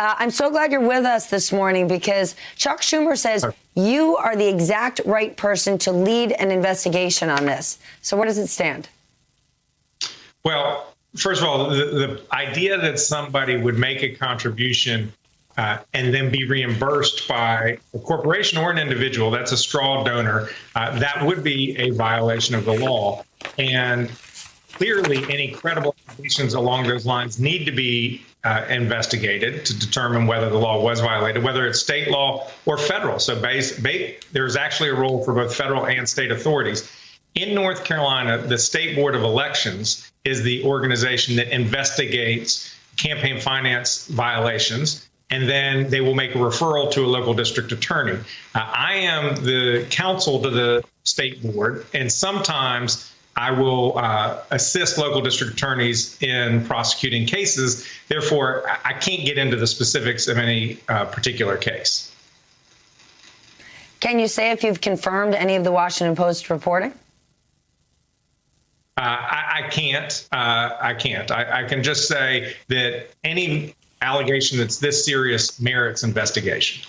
I'm so glad you're with us this morning because Chuck Schumer says you are the exact right person to lead an investigation on this. So where does it stand? Well, first of all, the idea that somebody would make a contribution and then be reimbursed by a corporation or an individual, that's a straw donor, that would be a violation of the law. And clearly, any credible allegations along those lines need to be investigated to determine whether the law was violated, whether it's state law or federal. So there's actually a role for both federal and state authorities. In North Carolina, the State Board of Elections is the organization that investigates campaign finance violations, and then they will make a referral to a local district attorney. I am the counsel to the state board, and sometimes I will assist local district attorneys in prosecuting cases. Therefore, I can't get into the specifics of any particular case. Can you say if you've confirmed any of the Washington Post reporting? I can't. I can just say that any allegation that's this serious merits investigation.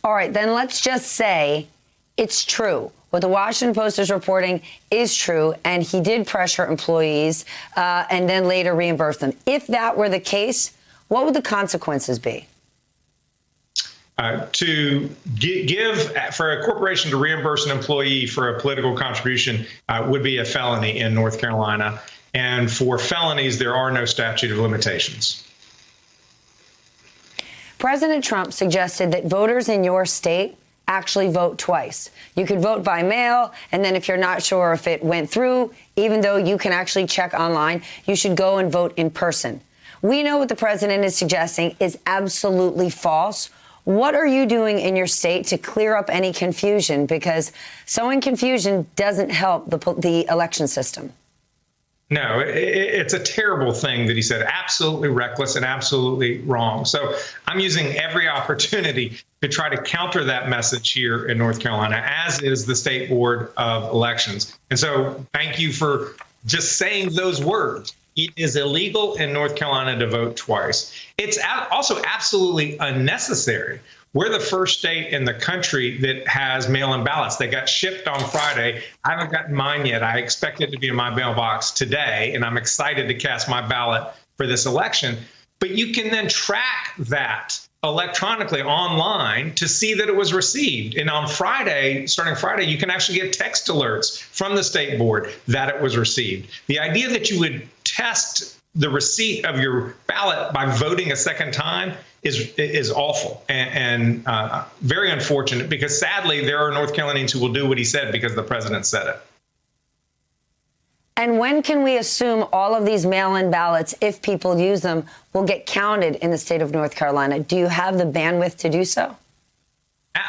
All right, then let's just say it's true. What the Washington Post is reporting is true, and he did pressure employees and then later reimburse them. If that were the case, what would the consequences be? To give for a corporation to reimburse an employee for a political contribution would be a felony in North Carolina. And for felonies, there are no statute of limitations. President Trump suggested that voters in your state actually vote twice. You could vote by mail, and then if you're not sure if it went through, even though you can actually check online, you should go and vote in person. We know what the president is suggesting is absolutely false. What are you doing in your state to clear up any confusion? Because sowing confusion doesn't help the election system. No, it's a terrible thing that he said, absolutely reckless and absolutely wrong. So I'm using every opportunity to try to counter that message here in North Carolina, as is the State Board of Elections. And so thank you for just saying those words. It is illegal in North Carolina to vote twice. It's also absolutely unnecessary. We're the first state in the country that has mail-in ballots. They got shipped on Friday. I haven't gotten mine yet. I expect it to be in my mailbox today, and I'm excited to cast my ballot for this election. But you can then track that electronically online to see that it was received. And on Friday, starting Friday, you can actually get text alerts from the state board that it was received. The idea that you would test the receipt of your ballot by voting a second time is awful and very unfortunate, because sadly there are North Carolinians who will do what he said because the president said it. And when can we assume all of these mail-in ballots, if people use them, will get counted in the state of North Carolina? Do you have the bandwidth to do so?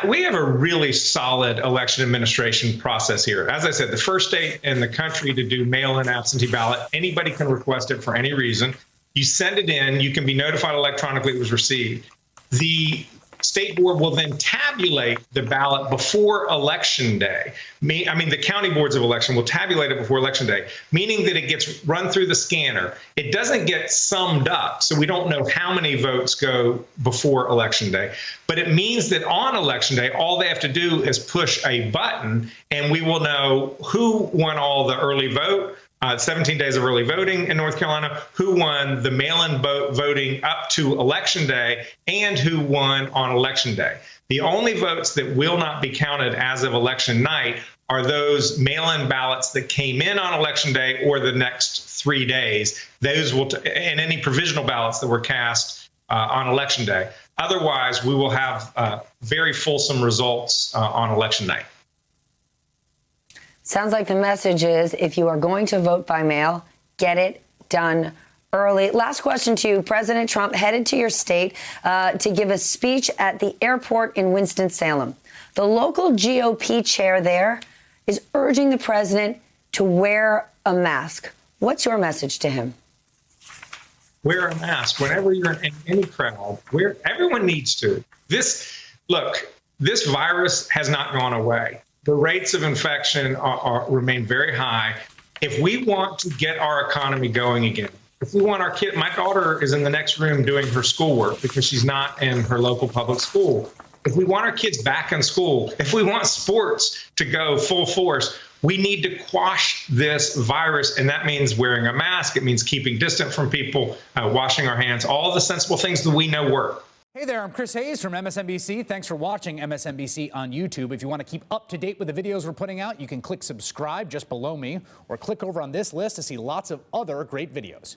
We have a really solid election administration process here. As I said, the first state in the country to do mail-in absentee ballot. Anybody can request it for any reason. You send it in, you can be notified electronically it was received. The state board will then tabulate the ballot before Election Day. The county boards of election will tabulate it before Election Day, meaning that it gets run through the scanner. It doesn't get summed up, so we don't know how many votes go before Election Day. But it means that on Election Day, all they have to do is push a button, and we will know who won all the early vote, 17 days of early voting in North Carolina, who won the mail-in voting up to Election Day, and who won on Election Day. The only votes that will not be counted as of election night are those mail-in ballots that came in on Election Day or the next 3 days. Those will, and any provisional ballots that were cast on Election Day. Otherwise, we will have very fulsome results on election night. Sounds like the message is, if you are going to vote by mail, get it done early. Last question to you. President Trump headed to your state to give a speech at the airport in Winston-Salem. The local GOP chair there is urging the president to wear a mask. What's your message to him? Wear a mask whenever you're in any crowd. Everyone needs to. This virus has not gone away. The rates of infection remain very high. If we want to get our economy going again, If we want our kid, my daughter is in the next room doing her schoolwork because she's not in her local public school. If we want our kids back in school, if we want sports to go full force, we need to quash this virus. And that means wearing a mask. It means keeping distant from people, washing our hands, all the sensible things that we know work. Hey there, I'm Chris Hayes from MSNBC. Thanks for watching MSNBC on YouTube. If you want to keep up to date with the videos we're putting out, you can click subscribe just below me or click over on this list to see lots of other great videos.